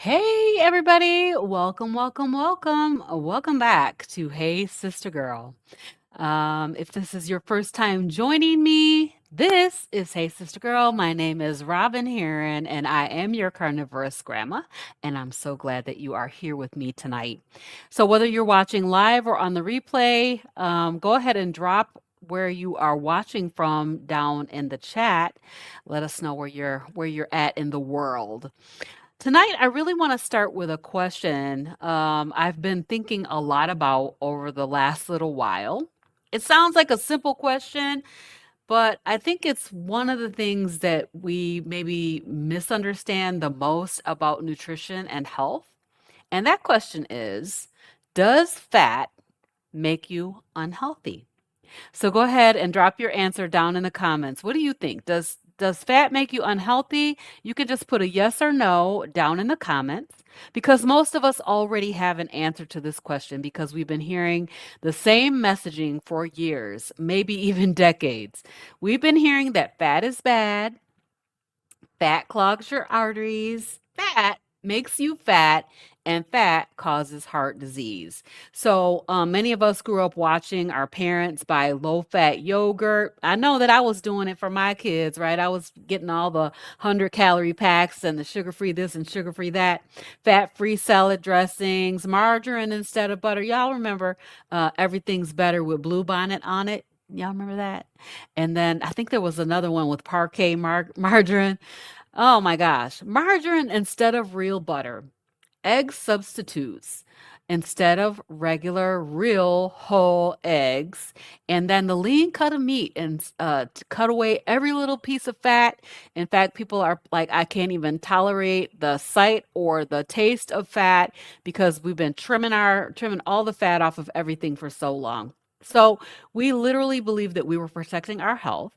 Hey, everybody. Welcome, welcome, welcome. Welcome back to Hey, Sister Girl. If this is your first time joining me, this is Hey, Sister Girl. My name is Robyn Heron, and I am your carnivorous grandma. And I'm so glad that you are here with me tonight. So, whether you're watching live or on the replay, go ahead and drop where you are watching from down in the chat. Let us know where you're at in the world. Tonight, I really want to start with a question I've been thinking a lot about over the last little while. It sounds like a simple question, but I think it's one of the things that we maybe misunderstand the most about nutrition and health. And that question is, does fat make you unhealthy? So go ahead and drop your answer down in the comments. What do you think? Does fat make you unhealthy? You can just put a yes or no down in the comments because most of us already have an answer to this question because we've been hearing the same messaging for years, maybe even decades. We've been hearing that fat is bad, fat clogs your arteries, fat makes you fat, and fat causes heart disease. So many of us grew up watching our parents buy low-fat yogurt. I know that I was doing it for my kids, right? I was getting all the 100-calorie packs and the sugar-free this and sugar-free that, fat-free salad dressings, margarine instead of butter. Y'all remember everything's better with Bluebonnet on it? Y'all remember that? And then I think there was another one with parquet margarine. Oh my gosh. Margarine instead of real butter. Egg substitutes instead of regular, real, whole eggs. And then the lean cut of meat and to cut away every little piece of fat. In fact, people are like, I can't even tolerate the sight or the taste of fat because we've been trimming all the fat off of everything for so long. So we literally believe that we were protecting our health.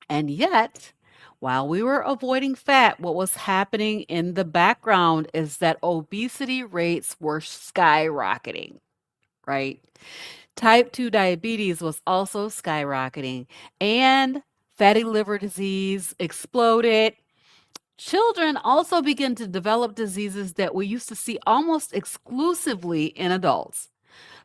And yet, while we were avoiding fat, what was happening in the background is that obesity rates were skyrocketing, right? Type 2 diabetes was also skyrocketing, and fatty liver disease exploded. Children also begin to develop diseases that we used to see almost exclusively in adults.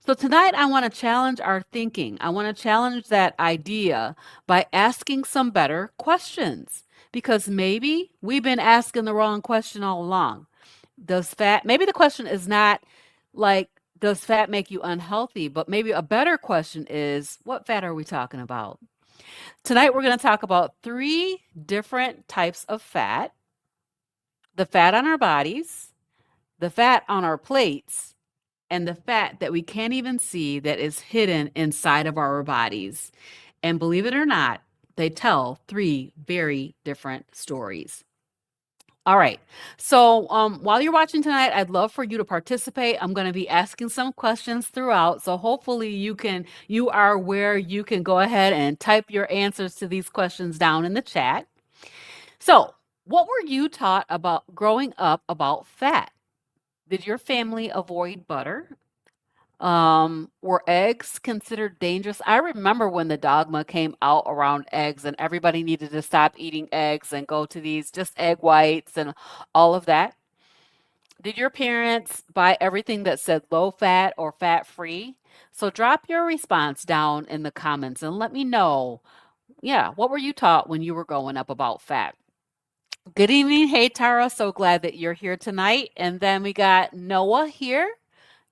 So tonight, I want to challenge our thinking. I want to challenge that idea by asking some better questions because maybe we've been asking the wrong question all along. Maybe the question is not like, does fat make you unhealthy? But maybe a better question is, what fat are we talking about? Tonight, we're going to talk about 3 different types of fat: the fat on our bodies, the fat on our plates, and the fat that we can't even see that is hidden inside of our bodies. And believe it or not, they tell 3 very different stories. All right. So while you're watching tonight, I'd love for you to participate. I'm going to be asking some questions throughout. So hopefully you are where you can go ahead and type your answers to these questions down in the chat. So what were you taught about growing up about fat? Did your family avoid butter? Were eggs considered dangerous? I remember when the dogma came out around eggs and everybody needed to stop eating eggs and go to these just egg whites and all of that. Did your parents buy everything that said low fat or fat free? So drop your response down in the comments and let me know, yeah, what were you taught when you were growing up about fat? Good evening. Hey, Tara. So glad that you're here tonight. And then we got Noah here.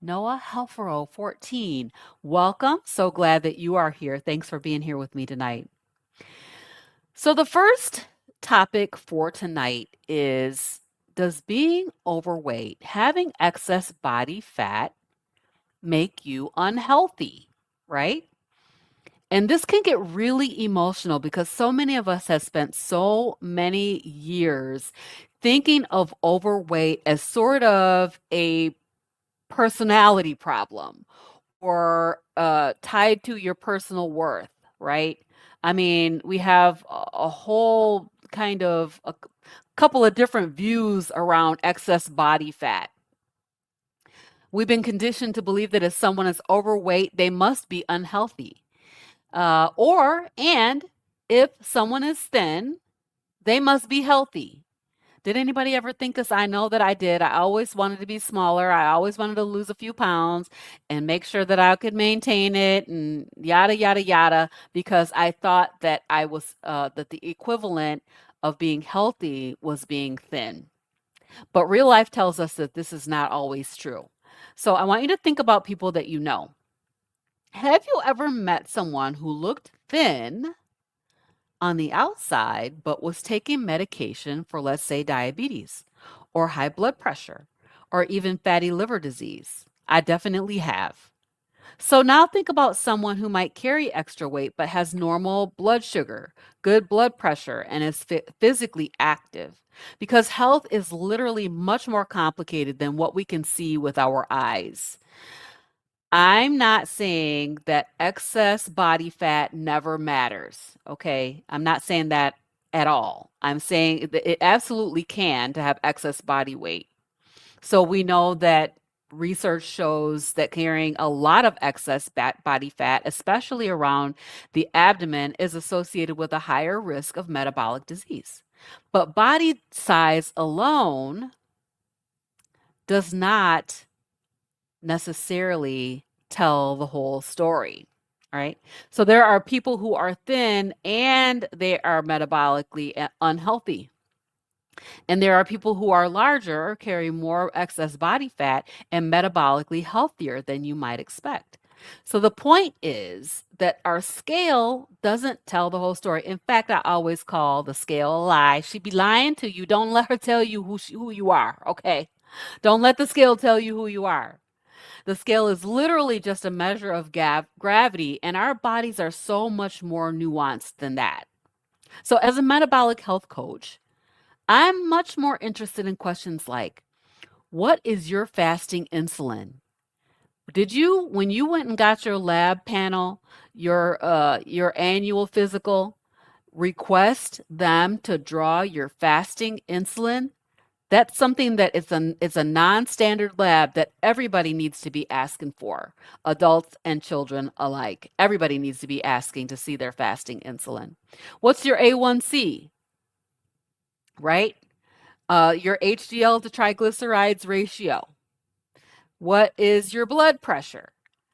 Noah Helfero, 14. Welcome. So glad that you are here. Thanks for being here with me tonight. So, the first topic for tonight is, does being overweight, having excess body fat, make you unhealthy? Right? And this can get really emotional because so many of us have spent so many years thinking of overweight as sort of a personality problem or tied to your personal worth, right? I mean, we have a whole kind of a couple of different views around excess body fat. We've been conditioned to believe that if someone is overweight, they must be unhealthy. And if someone is thin, they must be healthy Did anybody ever think this? I know that I did. I always wanted to be smaller. I always wanted to lose a few pounds and make sure that I could maintain it and yada, yada, yada, because I thought that that the equivalent of being healthy was being thin. But real life tells us that this is not always true. So I want you to think about people that you know. Have you ever met someone who looked thin on the outside, but was taking medication for, let's say, diabetes or high blood pressure or even fatty liver disease? I definitely have. So now think about someone who might carry extra weight but has normal blood sugar, good blood pressure, and is physically active. Because health is literally much more complicated than what we can see with our eyes. I'm not saying that excess body fat never matters, okay? I'm not saying that at all. I'm saying that it absolutely can to have excess body weight. So we know that research shows that carrying a lot of excess body fat, especially around the abdomen, is associated with a higher risk of metabolic disease. But body size alone does not necessarily tell the whole story. Right. So there are people who are thin and they are metabolically unhealthy. And there are people who are larger, carry more excess body fat, and metabolically healthier than you might expect. So the point is that our scale doesn't tell the whole story. In fact, I always call the scale a lie. She be lying to you. Don't let her tell you who you are. Okay. Don't let the scale tell you who you are. The scale is literally just a measure of gravity, and our bodies are so much more nuanced than that. So, as a metabolic health coach, I'm much more interested in questions like, what is your fasting insulin? Did you, when you went and got your lab panel, your annual physical, request them to draw your fasting insulin? That's something that it's a non-standard lab that everybody needs to be asking for, adults and children alike. Everybody needs to be asking to see their fasting insulin. What's your A1C, right? Your HDL to triglycerides ratio. What is your blood pressure?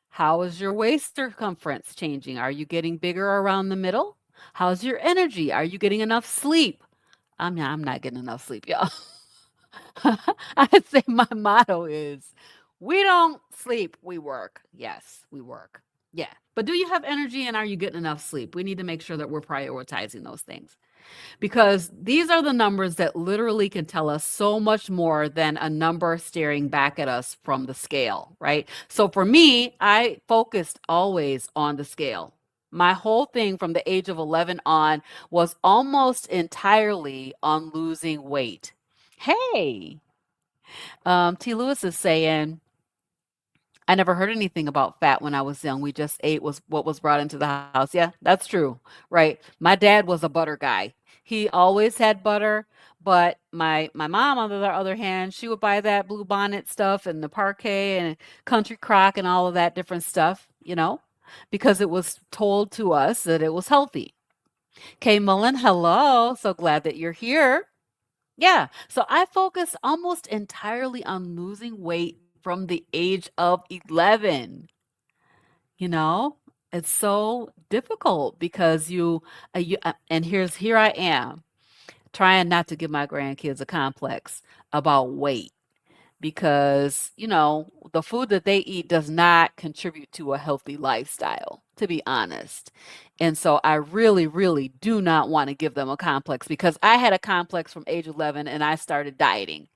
How is your waist circumference changing? Are you getting bigger around the middle? How's your energy? Are you getting enough sleep? I'm not getting enough sleep, y'all. I'd say my motto is we don't sleep, we work. Yes, we work. Yeah. But do you have energy and are you getting enough sleep? We need to make sure that we're prioritizing those things because these are the numbers that literally can tell us so much more than a number staring back at us from the scale, right? So for me, I focused always on the scale. My whole thing from the age of 11 on was almost entirely on losing weight. Hey, T. Lewis is saying, I never heard anything about fat when I was young. We just ate was what was brought into the house. Yeah, that's true. Right. My dad was a butter guy. He always had butter, but my mom, on the other hand, she would buy that blue bonnet stuff and the parquet and country crock and all of that different stuff, because it was told to us that it was healthy. Kay Mullen, hello. So glad that you're here. Yeah. So I focus almost entirely on losing weight from the age of 11. You know, it's so difficult because and here I am trying not to give my grandkids a complex about weight because, the food that they eat does not contribute to a healthy lifestyle, to be honest. And so I really, really do not want to give them a complex because I had a complex from age 11 and I started dieting.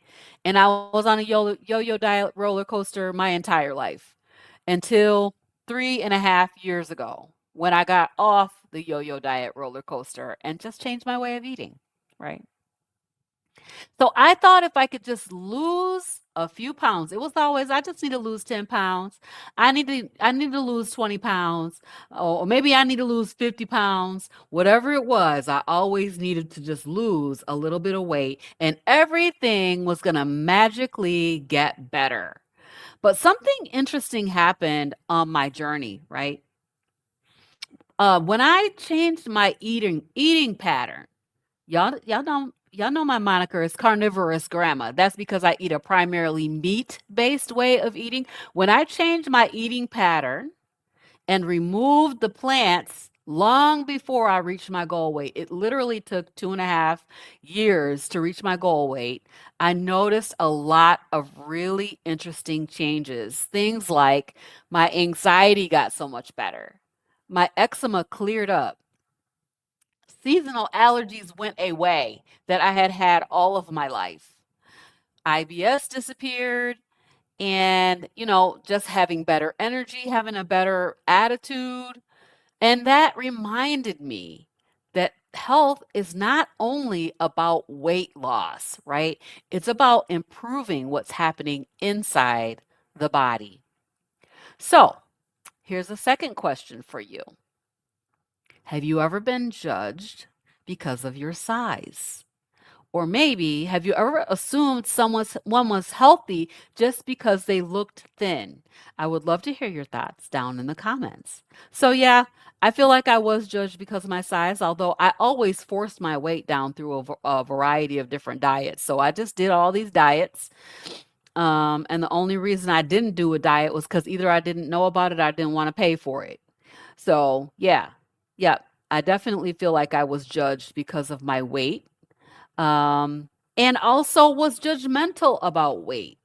And I was on a yo-yo diet roller coaster my entire life until 3.5 years ago when I got off the yo-yo diet roller coaster and just changed my way of eating, right? So I thought if I could just lose a few pounds, it was always I just need to lose 10 pounds. I need to lose 20 pounds, or maybe I need to lose 50 pounds. Whatever it was, I always needed to just lose a little bit of weight and everything was going to magically get better. But something interesting happened on my journey, right? When I changed my eating pattern, y'all don't y'all know my moniker is carnivorous grandma. That's because I eat a primarily meat-based way of eating. When I changed my eating pattern and removed the plants long before I reached my goal weight, it literally took 2.5 years to reach my goal weight. I noticed a lot of really interesting changes. Things like my anxiety got so much better. My eczema cleared up. Seasonal allergies went away that I had had all of my life. IBS disappeared, and, just having better energy, having a better attitude. And that reminded me that health is not only about weight loss, right? It's about improving what's happening inside the body. So, here's a second question for you. Have you ever been judged because of your size? Or maybe have you ever assumed one was healthy just because they looked thin? I would love to hear your thoughts down in the comments. So yeah, I feel like I was judged because of my size, although I always forced my weight down through a variety of different diets. So I just did all these diets. And the only reason I didn't do a diet was because either I didn't know about it or I didn't want to pay for it. So yeah, yeah, I definitely feel like I was judged because of my weight, and also was judgmental about weight.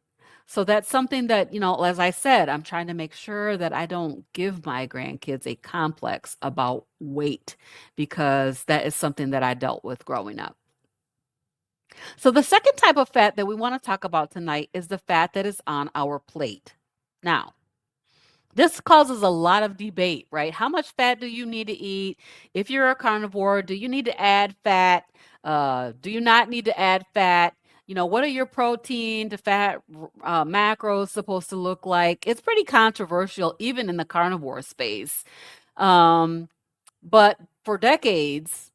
So that's something that, as I said, I'm trying to make sure that I don't give my grandkids a complex about weight because that is something that I dealt with growing up. So the second type of fat that we want to talk about tonight is the fat that is on our plate. Now, this causes a lot of debate, right? How much fat do you need to eat? If you're a carnivore, do you need to add fat? Do you not need to add fat? What are your protein to fat macros supposed to look like? It's pretty controversial, even in the carnivore space. But for decades,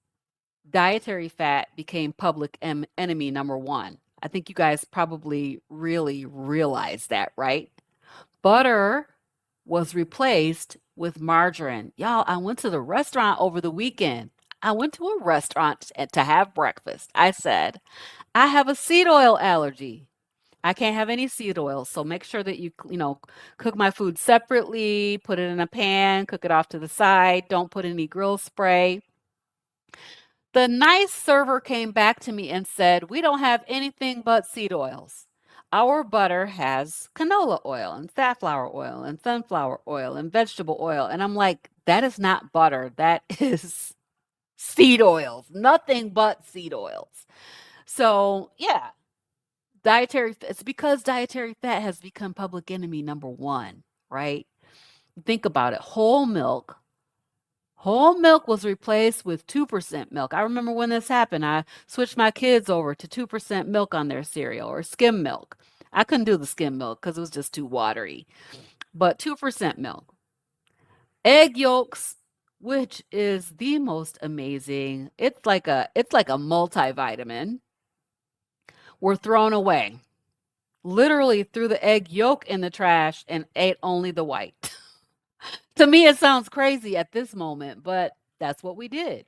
dietary fat became public enemy number one. I think you guys probably really realize that, right? Butter was replaced with margarine. Y'all, I went to the restaurant over the weekend. I went to a restaurant to have breakfast. I said, I have a seed oil allergy. I can't have any seed oil. So make sure that you cook my food separately, put it in a pan, cook it off to the side. Don't put any grill spray. The nice server came back to me and said, we don't have anything but seed oils. Our butter has canola oil and safflower oil and sunflower oil and vegetable oil. And I'm like, that is not butter. That is seed oils, nothing but seed oils. So, yeah, it's because dietary fat has become public enemy number one, right? Think about it. Whole milk was replaced with 2% milk. I remember when this happened. I switched my kids over to 2% milk on their cereal or skim milk. I couldn't do the skim milk because it was just too watery. But 2% milk. Egg yolks, which is the most amazing. It's like a multivitamin. Were thrown away. Literally threw the egg yolk in the trash and ate only the white. To me, it sounds crazy at this moment, but that's what we did.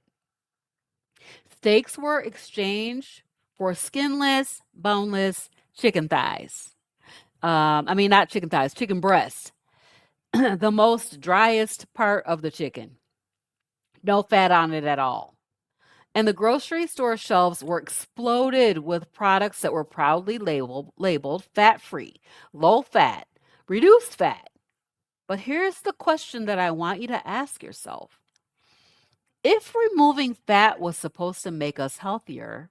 Steaks were exchanged for skinless, boneless chicken thighs. I mean, not chicken thighs, chicken breast, the most driest part of the chicken. No fat on it at all. And the grocery store shelves were exploded with products that were proudly labeled fat free, low fat, reduced fat. But here's the question that I want you to ask yourself. If removing fat was supposed to make us healthier,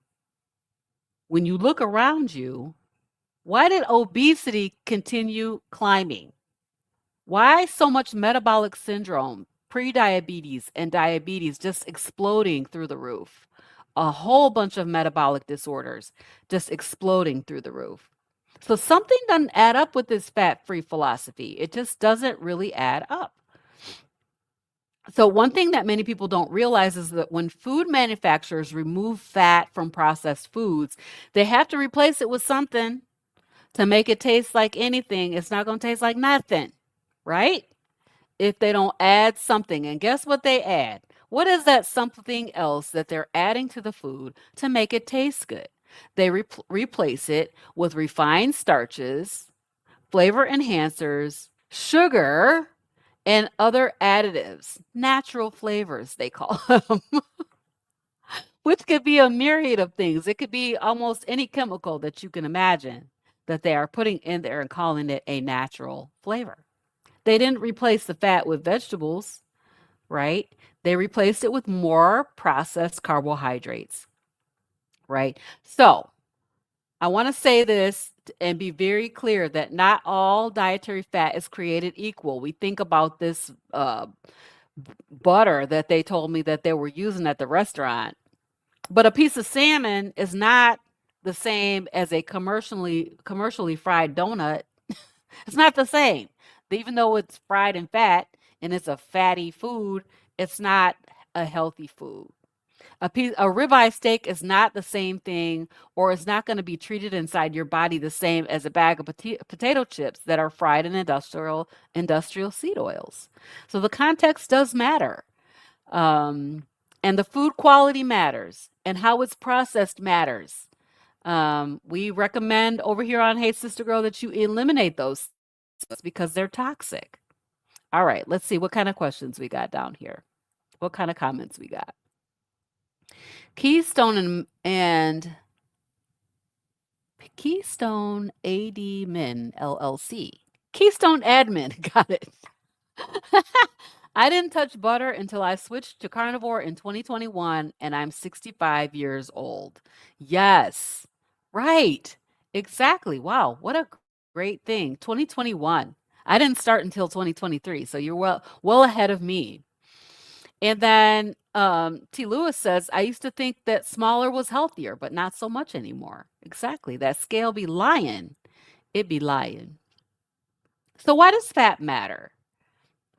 when you look around you, why did obesity continue climbing? Why so much metabolic syndrome, prediabetes, and diabetes just exploding through the roof? A whole bunch of metabolic disorders just exploding through the roof. So something doesn't add up with this fat-free philosophy. It just doesn't really add up. So one thing that many people don't realize is that when food manufacturers remove fat from processed foods, they have to replace it with something to make it taste like anything. It's not going to taste like nothing, right? If they don't add something. And guess what they add? What is that something else that they're adding to the food to make it taste good? They replace it with refined starches, flavor enhancers, sugar, and other additives, natural flavors, they call them, which could be a myriad of things. It could be almost any chemical that you can imagine that they are putting in there and calling it a natural flavor. They didn't replace the fat with vegetables, right? They replaced it with more processed carbohydrates, right? So I want to say this and be very clear that not all dietary fat is created equal. We think about this butter that they told me that they were using at the restaurant, but a piece of salmon is not the same as a commercially fried donut. It's not the same. Even though it's fried in fat and it's a fatty food, it's not a healthy food. A ribeye steak is not the same thing, or it's not going to be treated inside your body the same as a bag of potato chips that are fried in industrial seed oils. So the context does matter. Um, and the food quality matters, and how it's processed matters. We recommend over here on Hey Sister Girl that you eliminate those because they're toxic. All right, let's see what kind of questions we got down here. What kind of comments we got? Keystone AD Min LLC. Keystone Admin, got it. I didn't touch butter until I switched to carnivore in 2021, and I'm 65 years old. Yes, right. Exactly. Wow, what a great thing. 2021. I didn't start until 2023, so you're well ahead of me. And then T. Lewis says, I used to think that smaller was healthier, but not so much anymore. Exactly. That scale be lying. It be lying. So why does fat matter?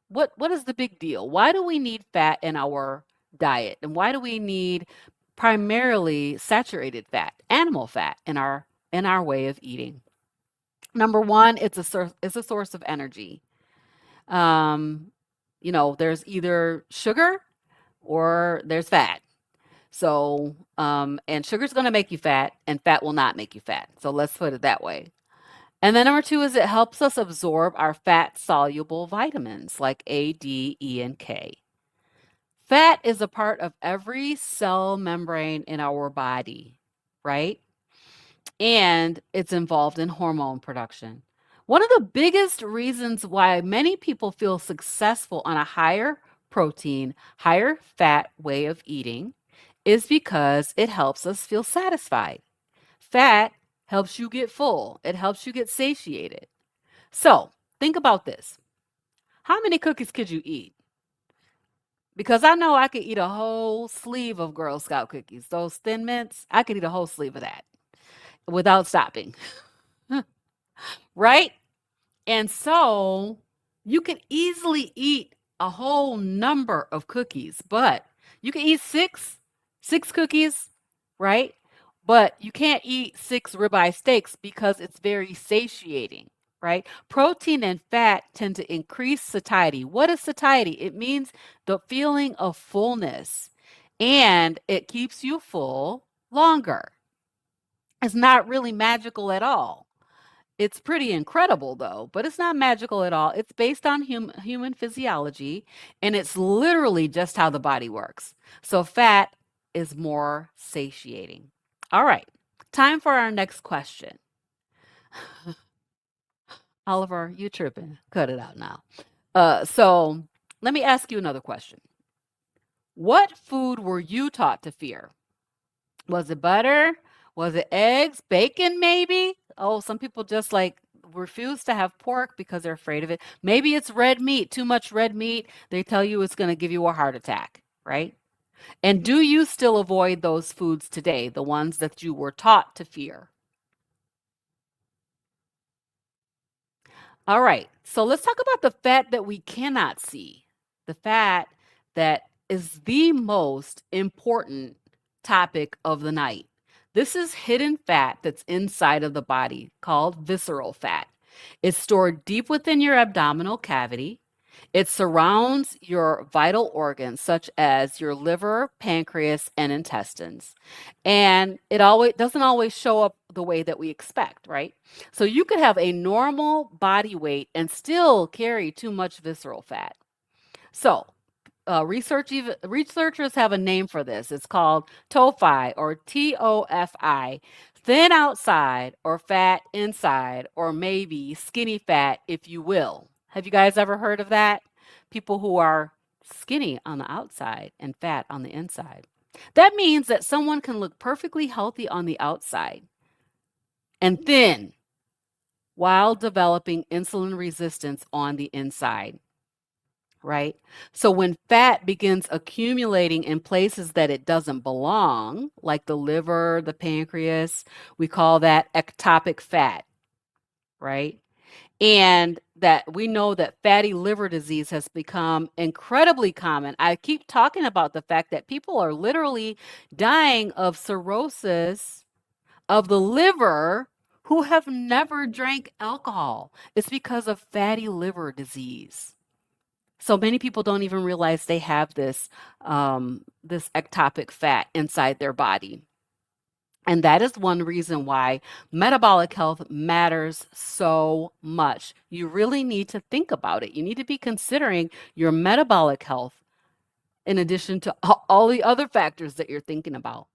What is the big deal? Why do we need fat in our diet? And why do we need primarily saturated fat, animal fat in our way of eating? Number one, it's a source of energy. Um, there's either sugar or there's fat. So, and sugar's going to make you fat, and fat will not make you fat. So let's put it that way. And then number two is it helps us absorb our fat soluble vitamins like A, D, E, and K. Fat is a part of every cell membrane in our body, right? And it's involved in hormone production. One of the biggest reasons why many people feel successful on a higher protein, higher fat way of eating is because it helps us feel satisfied. Fat helps you get full, it helps you get satiated. So think about this. How many cookies could you eat? Because I know I could eat a whole sleeve of Girl Scout cookies. Those Thin Mints, I could eat a whole sleeve of that without stopping. Right? And so you can easily eat a whole number of cookies, but you can eat six cookies, right? But you can't eat six ribeye steaks because it's very satiating, right? Protein and fat tend to increase satiety. What is satiety? It means the feeling of fullness, and it keeps you full longer. It's not really magical at all. It's pretty incredible though, but it's not magical at all. It's based on human physiology, and it's literally just how the body works. So fat is more satiating. All right, time for our next question. Oliver, you tripping. Cut it out now. So let me ask you another question. What food were you taught to fear? Was it butter? Was it eggs? Bacon, maybe? Oh, some people just like refuse to have pork because they're afraid of it. Maybe it's red meat, too much red meat. They tell you it's going to give you a heart attack, right? And do you still avoid those foods today, the ones that you were taught to fear? All right. So let's talk about the fat that we cannot see. The fat that is the most important topic of the night. This is hidden fat that's inside of the body called visceral fat. It's stored deep within your abdominal cavity. It surrounds your vital organs, such as your liver, pancreas, and intestines. And it always doesn't always show up the way that we expect, right? So you could have a normal body weight and still carry too much visceral fat. So researchers have a name for this. It's called TOFI or TOFI, thin outside or fat inside, or maybe skinny fat, if you will. Have you guys ever heard of that? People who are skinny on the outside and fat on the inside. That means that someone can look perfectly healthy on the outside and thin while developing insulin resistance on the inside. Right? So when fat begins accumulating in places that it doesn't belong, like the liver, the pancreas, we call that ectopic fat, right? And that we know that fatty liver disease has become incredibly common. I keep talking about the fact that people are literally dying of cirrhosis of the liver who have never drank alcohol. It's because of fatty liver disease. So many people don't even realize they have this ectopic fat inside their body. And that is one reason why metabolic health matters so much. You really need to think about it. You need to be considering your metabolic health in addition to all the other factors that you're thinking about.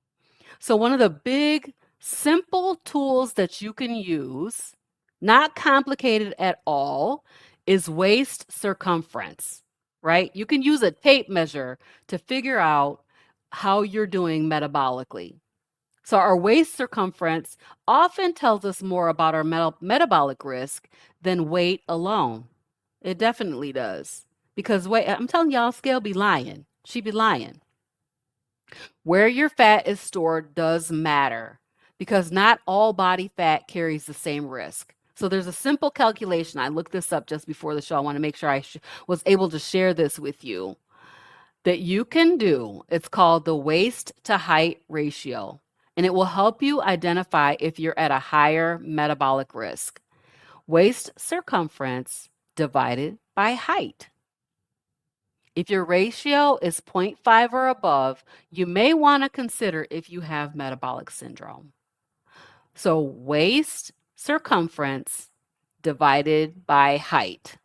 So one of the big, simple tools that you can use, not complicated at all, is waist circumference, right? You can use a tape measure to figure out how you're doing metabolically. So our waist circumference often tells us more about our metabolic risk than weight alone. It definitely does. Because weight, I'm telling y'all, scale be lying. She be lying. Where your fat is stored does matter because not all body fat carries the same risk. So there's a simple calculation. I looked this up just before the show. I want to make sure I was able to share this with you that you can do. It's called the waist to height ratio, and it will help you identify if you're at a higher metabolic risk. Waist circumference divided by height. If your ratio is 0.5 or above, you may want to consider if you have metabolic syndrome. So waist circumference divided by height.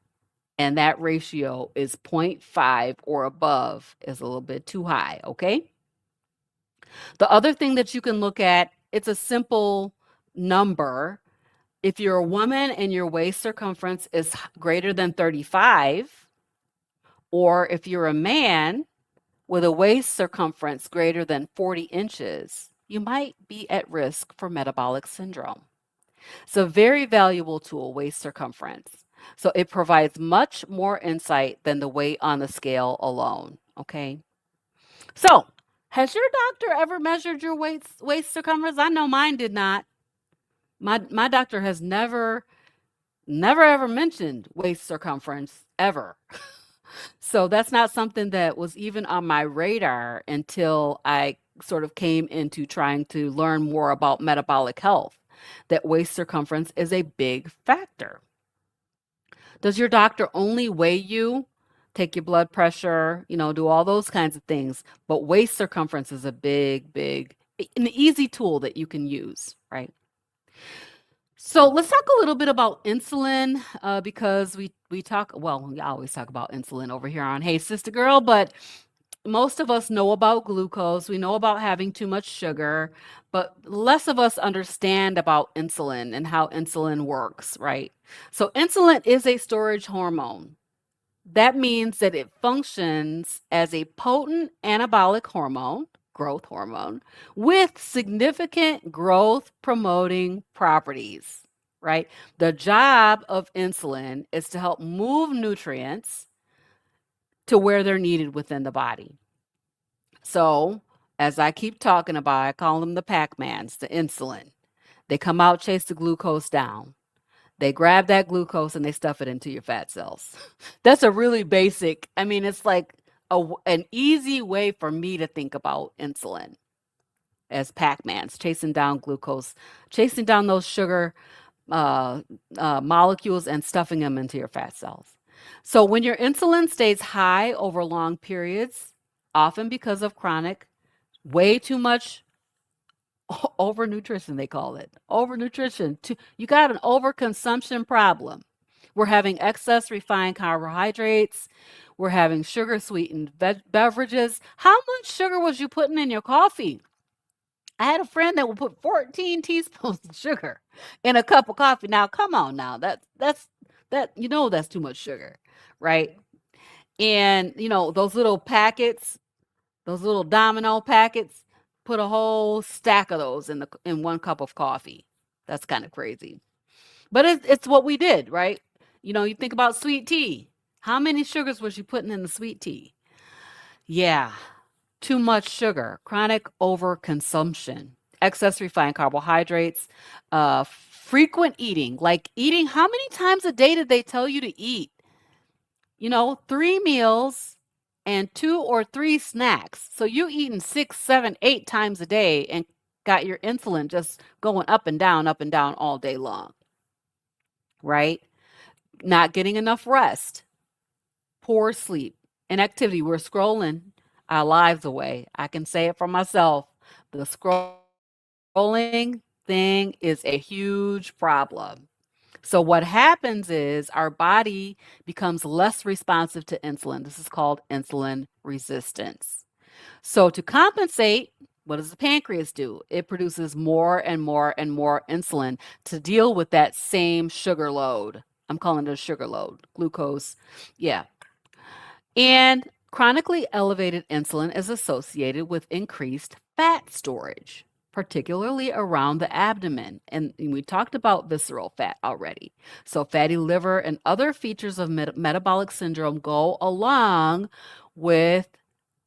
And that ratio is 0.5 or above is a little bit too high, okay? The other thing that you can look at, it's a simple number. If you're a woman and your waist circumference is greater than 35, or if you're a man with a waist circumference greater than 40 inches, you might be at risk for metabolic syndrome. It's a very valuable tool, waist circumference. So it provides much more insight than the weight on the scale alone. Okay. So, has your doctor ever measured your waist circumference? I know mine did not. My doctor has never ever mentioned waist circumference ever. So that's not something that was even on my radar until I sort of came into trying to learn more about metabolic health, that waist circumference is a big factor. Does your doctor only weigh you, take your blood pressure, do all those kinds of things? But waist circumference is a an easy tool that you can use, right? So let's talk a little bit about insulin because we talk, well, we always talk about insulin over here on Hey Sister Girl, but most of us know about glucose. We know about having too much sugar, but less of us understand about insulin and how insulin works, right? So insulin is a storage hormone. That means that it functions as a potent anabolic hormone, growth hormone, with significant growth promoting properties, right? The job of insulin is to help move nutrients to where they're needed within the body. So, as I keep talking about, I call them the Pac-Mans, the insulin. They come out, chase the glucose down. They grab that glucose and they stuff it into your fat cells. That's a really basic, I mean, it's like an easy way for me to think about insulin as Pac-Mans, chasing down glucose, chasing down those sugar molecules and stuffing them into your fat cells. So when your insulin stays high over long periods, often because of chronic, way too much overnutrition, they call it. Overnutrition. You got an overconsumption problem. We're having excess refined carbohydrates. We're having sugar sweetened beverages. How much sugar was you putting in your coffee? I had a friend that would put 14 teaspoons of sugar in a cup of coffee. Now, come on now. That's too much sugar, right? And those little packets, those little domino packets, put a whole stack of those in one cup of coffee. That's kind of crazy. But it's what we did, right? You think about sweet tea. How many sugars was you putting in the sweet tea? Yeah, too much sugar, chronic overconsumption, excess refined carbohydrates, frequent eating. Like eating, how many times a day did they tell you to eat? 3 meals and 2 or 3 snacks. So you eating 6, 7, 8 times a day and got your insulin just going up and down all day long, right? Not getting enough rest, poor sleep, inactivity. We're scrolling our lives away. I can say it for myself. The scrolling thing is a huge problem. So what happens is our body becomes less responsive to insulin. This is called insulin resistance. So to compensate, what does the pancreas do? It produces more and more and more insulin to deal with that same sugar load. I'm calling it a sugar load, glucose. Yeah. And chronically elevated insulin is associated with increased fat storage, particularly around the abdomen. And we talked about visceral fat already. So, fatty liver and other features of metabolic syndrome go along with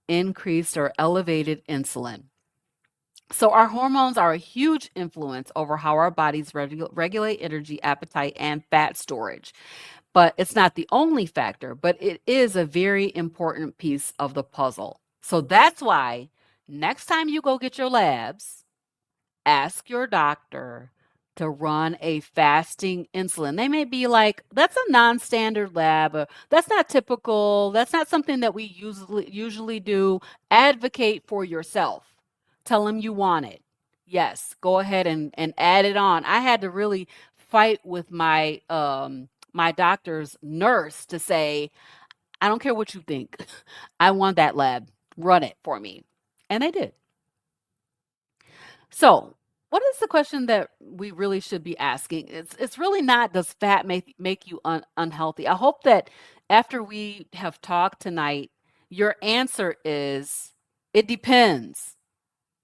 increased or elevated insulin. So, our hormones are a huge influence over how our bodies regulate energy, appetite, and fat storage. But it's not the only factor, but it is a very important piece of the puzzle. So that's why next time you go get your labs, ask your doctor to run a fasting insulin. They may be like, that's a non-standard lab. That's not typical. That's not something that we usually do. Advocate for yourself. Tell them you want it. Yes, go ahead and add it on. I had to really fight with my doctor's nurse to say, I don't care what you think. I want that lab. Run it for me. And they did. So, what is the question that we really should be asking? It's really not, does fat make you unhealthy? I hope that after we have talked tonight, your answer is it depends.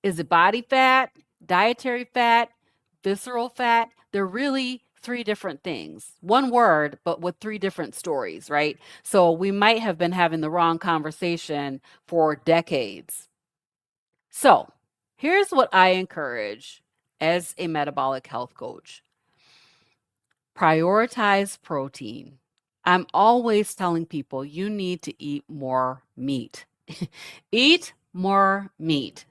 Is it body fat, dietary fat, visceral fat? They're really 3 different things. One word, but with 3 different stories, right? So we might have been having the wrong conversation for decades. So here's what I encourage as a metabolic health coach. Prioritize protein. I'm always telling people you need to eat more meat. Eat more meat.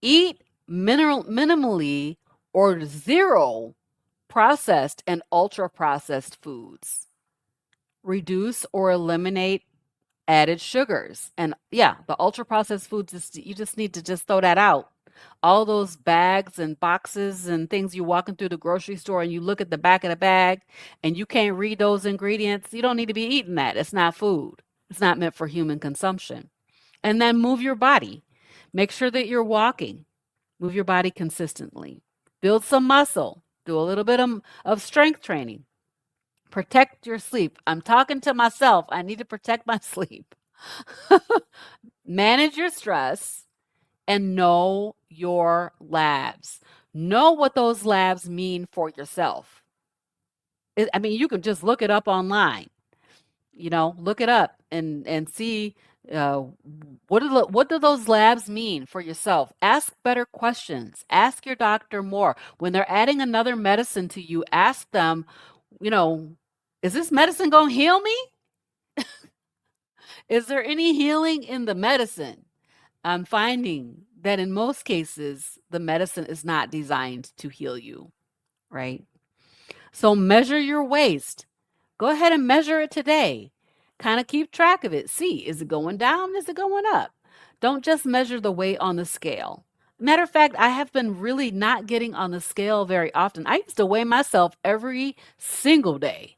Eat minimally or zero processed and ultra processed foods. Reduce or eliminate added sugars. And yeah, the ultra processed foods, you just need to just throw that out. All those bags and boxes and things you're walking through the grocery store and you look at the back of the bag and you can't read those ingredients, you don't need to be eating that. It's not food. It's not meant for human consumption. And then move your body. Make sure that you're walking. Move your body consistently. Build some muscle. Do a little bit of strength training. Protect your sleep. I'm talking to myself. I need to protect my sleep. Manage your stress and know your labs. Know what those labs mean for yourself. You can just look it up online. Look it up and see uh, what do those labs mean for yourself. Ask better questions. Ask your doctor more. When they're adding another medicine to you, ask them, is this medicine going to heal me? Is there any healing in the medicine? I'm finding that in most cases, the medicine is not designed to heal you, right? So measure your waist. Go ahead and measure it today. Kind of keep track of it. See, is it going down? Is it going up? Don't just measure the weight on the scale. Matter of fact, I have been really not getting on the scale very often. I used to weigh myself every single day.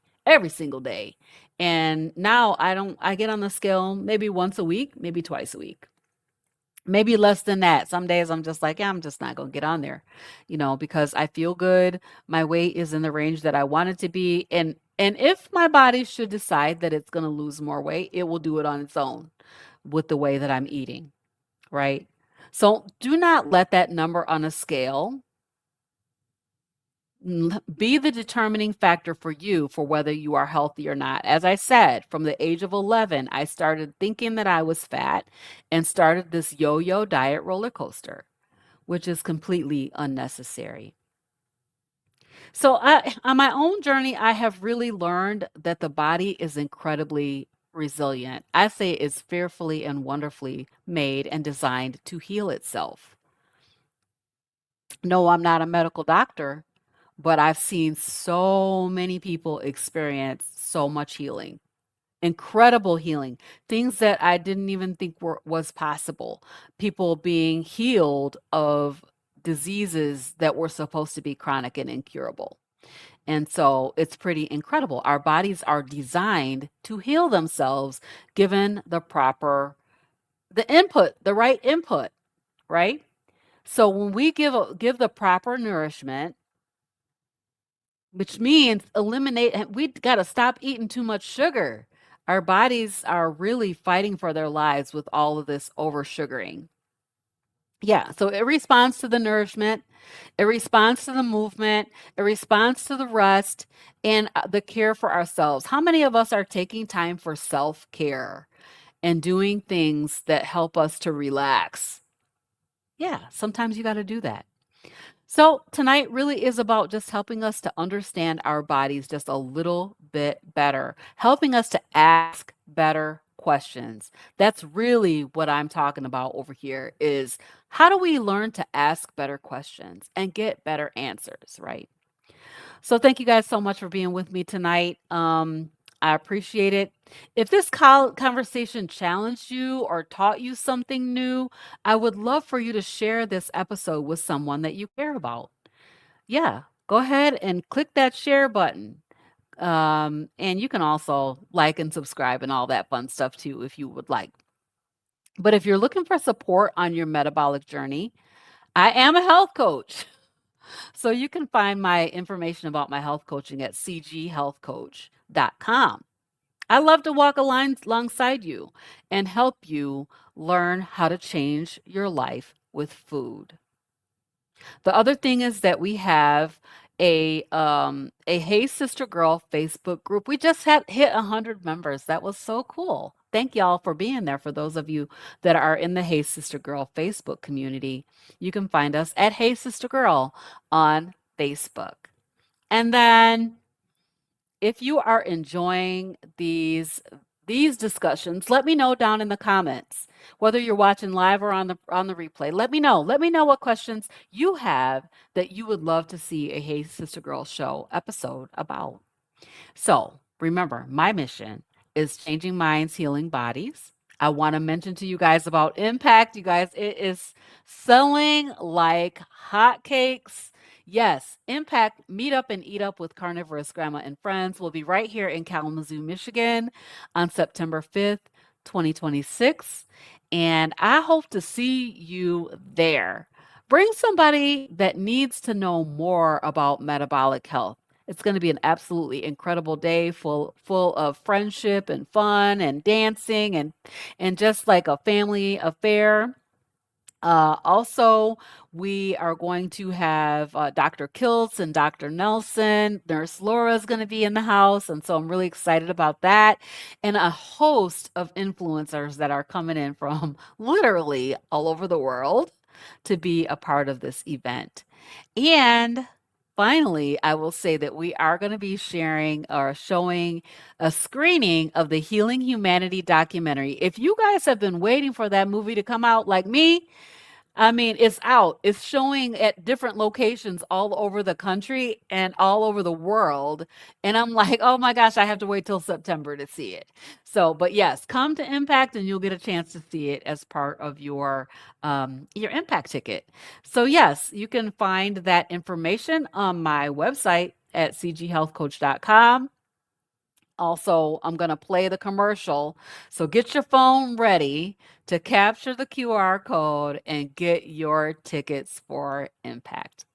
And now I don't, I get on the scale maybe once a week, maybe twice a week. Maybe less than that. Some days I'm just like, yeah, I'm just not going to get on there, because I feel good. My weight is in the range that I want it to be. And if my body should decide that it's going to lose more weight, it will do it on its own with the way that I'm eating, right? So do not let that number on a scale be the determining factor for you for whether you are healthy or not. As I said, from the age of 11, I started thinking that I was fat and started this yo yo diet roller coaster, which is completely unnecessary. So, on my own journey, I have really learned that the body is incredibly resilient. I say it's fearfully and wonderfully made and designed to heal itself. No, I'm not a medical doctor, but I've seen so many people experience so much healing, incredible healing, things that I didn't even think was possible. People being healed of diseases that were supposed to be chronic and incurable. And so it's pretty incredible. Our bodies are designed to heal themselves given the input, the right input, right? So when we give the proper nourishment, which means we got to stop eating too much sugar. Our bodies are really fighting for their lives with all of this over sugaring. Yeah, so it responds to the nourishment, it responds to the movement, it responds to the rest and the care for ourselves. How many of us are taking time for self care and doing things that help us to relax? Yeah, sometimes you got to do that. So, tonight really is about just helping us to understand our bodies just a little bit better, helping us to ask better questions. That's really what I'm talking about over here is how do we learn to ask better questions and get better answers, right? So, thank you guys so much for being with me tonight. I appreciate it. If this conversation challenged you or taught you something new, I would love for you to share this episode with someone that you care about. Yeah, go ahead and click that share button. And you can also like and subscribe and all that fun stuff too if you would like. But if you're looking for support on your metabolic journey, I am a health coach. So you can find my information about my health coaching at cghealthcoach.com. I love to walk alongside you and help you learn how to change your life with food. The other thing is that we have a Hey Sister Girl Facebook group. We just had hit 100 members. That was so cool. Thank y'all for being there. For those of you that are in the Hey Sister Girl Facebook community, you can find us at Hey Sister Girl on Facebook. And then if you are enjoying these discussions, let me know down in the comments. Whether you're watching live or on the replay, let me know. Let me know what questions you have that you would love to see a Hey Sister Girl show episode about. So, remember, my mission is changing minds, healing bodies. I want to mention to you guys about Impact. You guys, it is selling like hotcakes. Yes, Impact Meet Up and Eat Up with Carnivorous Grandma and Friends will be right here in Kalamazoo, Michigan on September 5th, 2026. And I hope to see you there. Bring somebody that needs to know more about metabolic health. It's going to be an absolutely incredible day full of friendship and fun and dancing and just like a family affair. Also, we are going to have Dr. Kiltz and Dr. Nelson. Nurse Laura is going to be in the house. And so I'm really excited about that. And a host of influencers that are coming in from literally all over the world to be a part of this event. And finally, I will say that we are going to be sharing or showing a screening of the Healing Humanity documentary. If you guys have been waiting for that movie to come out like me, I mean, it's out. It's showing at different locations all over the country and all over the world. And I'm like, oh my gosh, I have to wait till September to see it. So, but yes, come to Impact and you'll get a chance to see it as part of your Impact ticket. So yes, you can find that information on my website at cghealthcoach.com. Also, I'm going to play the commercial. So get your phone ready to capture the QR code and get your tickets for Impact.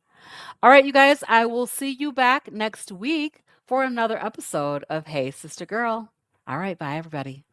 All right, you guys, I will see you back next week for another episode of Hey Sister Girl. All right, bye, everybody.